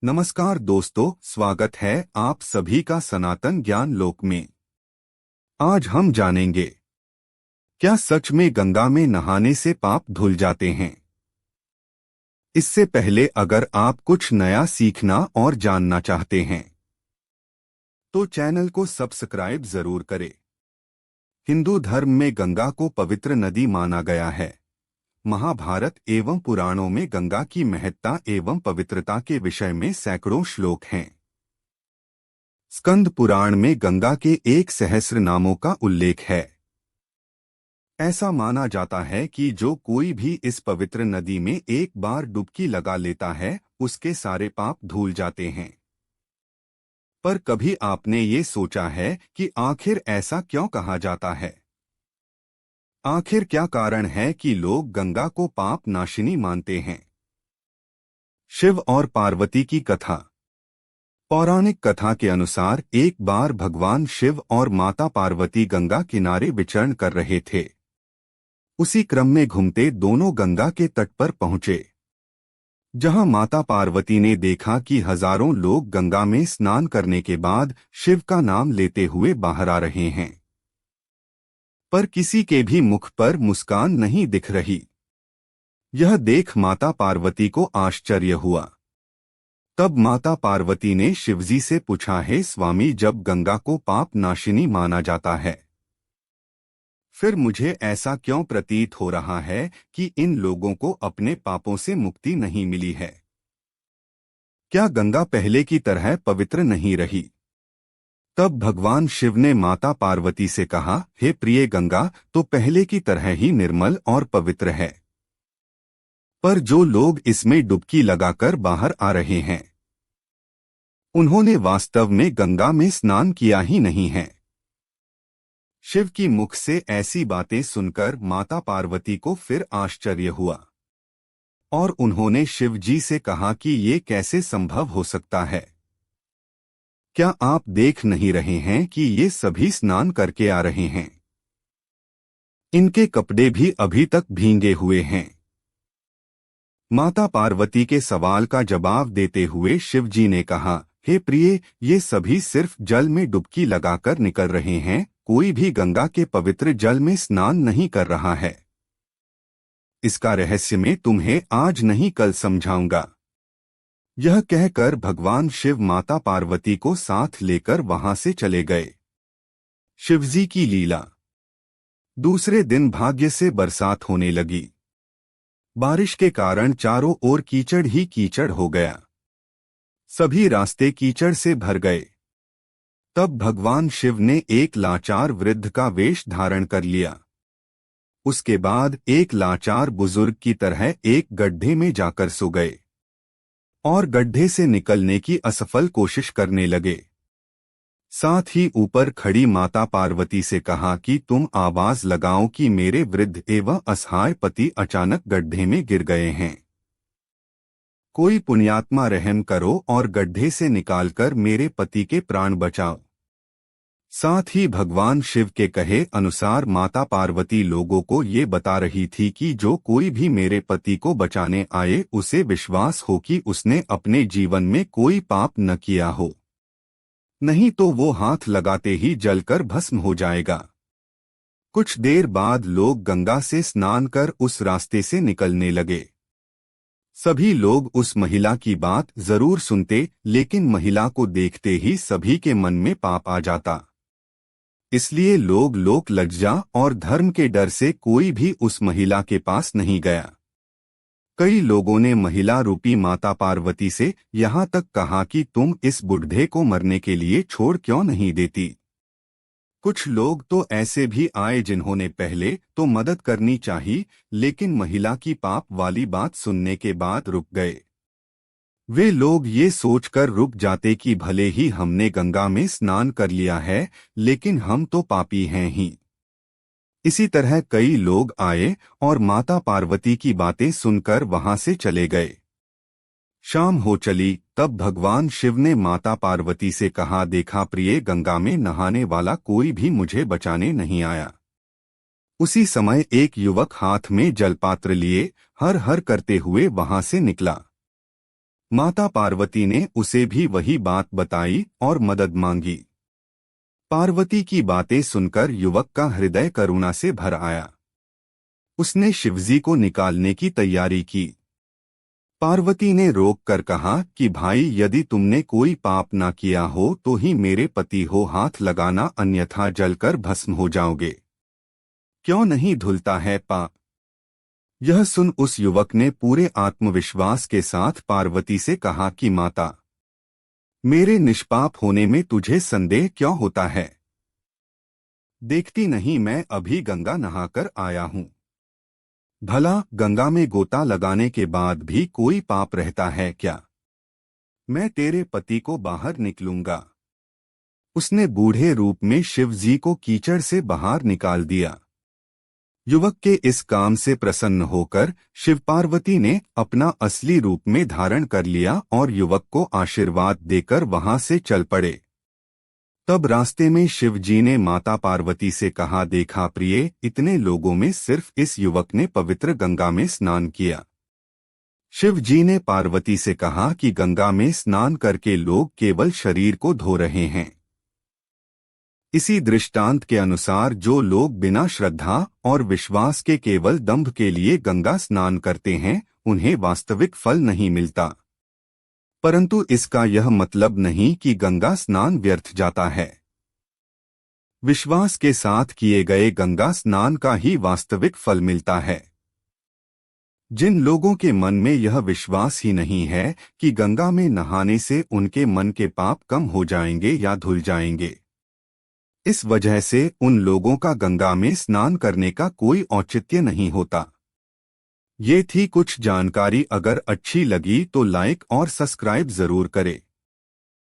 नमस्कार दोस्तों, स्वागत है आप सभी का सनातन ज्ञान लोक में। आज हम जानेंगे, क्या सच में गंगा में नहाने से पाप धुल जाते हैं। इससे पहले अगर आप कुछ नया सीखना और जानना चाहते हैं तो चैनल को सब्सक्राइब जरूर करें। हिंदू धर्म में गंगा को पवित्र नदी माना गया है। महाभारत एवं पुराणों में गंगा की महत्ता एवं पवित्रता के विषय में सैकड़ों श्लोक हैं। स्कंद पुराण में गंगा के 1 सहस्र नामों का उल्लेख है। ऐसा माना जाता है कि जो कोई भी इस पवित्र नदी में एक बार डुबकी लगा लेता है उसके सारे पाप धुल जाते हैं। पर कभी आपने ये सोचा है कि आखिर ऐसा क्यों कहा जाता है? आखिर क्या कारण है कि लोग गंगा को पाप नाशिनी मानते हैं? शिव और पार्वती की कथा। पौराणिक कथा के अनुसार एक बार भगवान शिव और माता पार्वती गंगा किनारे विचरण कर रहे थे। उसी क्रम में घूमते दोनों गंगा के तट पर पहुंचे, जहां माता पार्वती ने देखा कि हजारों लोग गंगा में स्नान करने के बाद शिव का नाम लेते हुए बाहर आ रहे हैं, पर किसी के भी मुख पर मुस्कान नहीं दिख रही। यह देख माता पार्वती को आश्चर्य हुआ। तब माता पार्वती ने शिवजी से पूछा, हे स्वामी, जब गंगा को पाप नाशिनी माना जाता है, फिर मुझे ऐसा क्यों प्रतीत हो रहा है कि इन लोगों को अपने पापों से मुक्ति नहीं मिली है? क्या गंगा पहले की तरह पवित्र नहीं रही? तब भगवान शिव ने माता पार्वती से कहा, हे प्रिय, गंगा तो पहले की तरह ही निर्मल और पवित्र है, पर जो लोग इसमें डुबकी लगाकर बाहर आ रहे हैं उन्होंने वास्तव में गंगा में स्नान किया ही नहीं है। शिव की मुख से ऐसी बातें सुनकर माता पार्वती को फिर आश्चर्य हुआ और उन्होंने शिव जी से कहा कि ये कैसे संभव हो सकता है? क्या आप देख नहीं रहे हैं कि ये सभी स्नान करके आ रहे हैं? इनके कपड़े भी अभी तक भींगे हुए हैं। माता पार्वती के सवाल का जवाब देते हुए शिव जी ने कहा, हे प्रिय, ये सभी सिर्फ जल में डुबकी लगाकर निकल रहे हैं, कोई भी गंगा के पवित्र जल में स्नान नहीं कर रहा है। इसका रहस्य मैं तुम्हें आज नहीं कल समझाऊंगा। यह कहकर भगवान शिव माता पार्वती को साथ लेकर वहां से चले गए। शिवजी की लीला। दूसरे दिन भाग्य से बरसात होने लगी। बारिश के कारण चारों ओर कीचड़ ही कीचड़ हो गया। सभी रास्ते कीचड़ से भर गए। तब भगवान शिव ने एक लाचार वृद्ध का वेश धारण कर लिया। उसके बाद एक लाचार बुजुर्ग की तरह एक गड्ढे में जाकर सो गए और गड्ढे से निकलने की असफल कोशिश करने लगे। साथ ही ऊपर खड़ी माता पार्वती से कहा कि तुम आवाज लगाओ कि मेरे वृद्ध एवं असहाय पति अचानक गड्ढे में गिर गए हैं। कोई पुण्यात्मा रहम करो और गड्ढे से निकालकर मेरे पति के प्राण बचाओ। साथ ही भगवान शिव के कहे अनुसार माता पार्वती लोगों को ये बता रही थी कि जो कोई भी मेरे पति को बचाने आए उसे विश्वास हो कि उसने अपने जीवन में कोई पाप न किया हो, नहीं तो वो हाथ लगाते ही जलकर भस्म हो जाएगा। कुछ देर बाद लोग गंगा से स्नान कर उस रास्ते से निकलने लगे। सभी लोग उस महिला की बात जरूर सुनते, लेकिन महिला को देखते ही सभी के मन में पाप आ जाता। इसलिए लोग लोक लज्जा और धर्म के डर से कोई भी उस महिला के पास नहीं गया। कई लोगों ने महिला रूपी माता पार्वती से यहाँ तक कहा कि तुम इस बुढ़े को मरने के लिए छोड़ क्यों नहीं देती। कुछ लोग तो ऐसे भी आए जिन्होंने पहले तो मदद करनी चाहिए, लेकिन महिला की पाप वाली बात सुनने के बाद रुक गए। वे लोग ये सोचकर रुक जाते कि भले ही हमने गंगा में स्नान कर लिया है, लेकिन हम तो पापी हैं ही। इसी तरह कई लोग आए और माता पार्वती की बातें सुनकर वहां से चले गए। शाम हो चली, तब भगवान शिव ने माता पार्वती से कहा, देखा प्रिय, गंगा में नहाने वाला कोई भी मुझे बचाने नहीं आया। उसी समय एक युवक हाथ में जलपात्र लिए हर हर करते हुए वहां से निकला। माता पार्वती ने उसे भी वही बात बताई और मदद मांगी। पार्वती की बातें सुनकर युवक का हृदय करुणा से भर आया। उसने शिवजी को निकालने की तैयारी की। पार्वती ने रोक कर कहा कि भाई, यदि तुमने कोई पाप ना किया हो तो ही मेरे पति हो हाथ लगाना, अन्यथा जलकर भस्म हो जाओगे। क्यों नहीं धुलता है पाप? यह सुन उस युवक ने पूरे आत्मविश्वास के साथ पार्वती से कहा कि माता, मेरे निष्पाप होने में तुझे संदेह क्यों होता है? देखती नहीं, मैं अभी गंगा नहाकर आया हूँ। भला गंगा में गोता लगाने के बाद भी कोई पाप रहता है क्या? मैं तेरे पति को बाहर निकलूंगा। उसने बूढ़े रूप में शिव जी को कीचड़ से बाहर निकाल दिया। युवक के इस काम से प्रसन्न होकर शिव पार्वती ने अपना असली रूप में धारण कर लिया और युवक को आशीर्वाद देकर वहां से चल पड़े। तब रास्ते में शिव जी ने माता पार्वती से कहा, देखा प्रिय, इतने लोगों में सिर्फ इस युवक ने पवित्र गंगा में स्नान किया। शिव जी ने पार्वती से कहा कि गंगा में स्नान करके लोग केवल शरीर को धो रहे हैं। इसी दृष्टांत के अनुसार जो लोग बिना श्रद्धा और विश्वास के केवल दंभ के लिए गंगा स्नान करते हैं, उन्हें वास्तविक फल नहीं मिलता। परंतु इसका यह मतलब नहीं कि गंगा स्नान व्यर्थ जाता है। विश्वास के साथ किए गए गंगा स्नान का ही वास्तविक फल मिलता है। जिन लोगों के मन में यह विश्वास ही नहीं है कि गंगा में नहाने से उनके मन के पाप कम हो जाएंगे या धुल जाएंगे, इस वजह से उन लोगों का गंगा में स्नान करने का कोई औचित्य नहीं होता। ये थी कुछ जानकारी। अगर अच्छी लगी तो लाइक और सब्सक्राइब जरूर करें।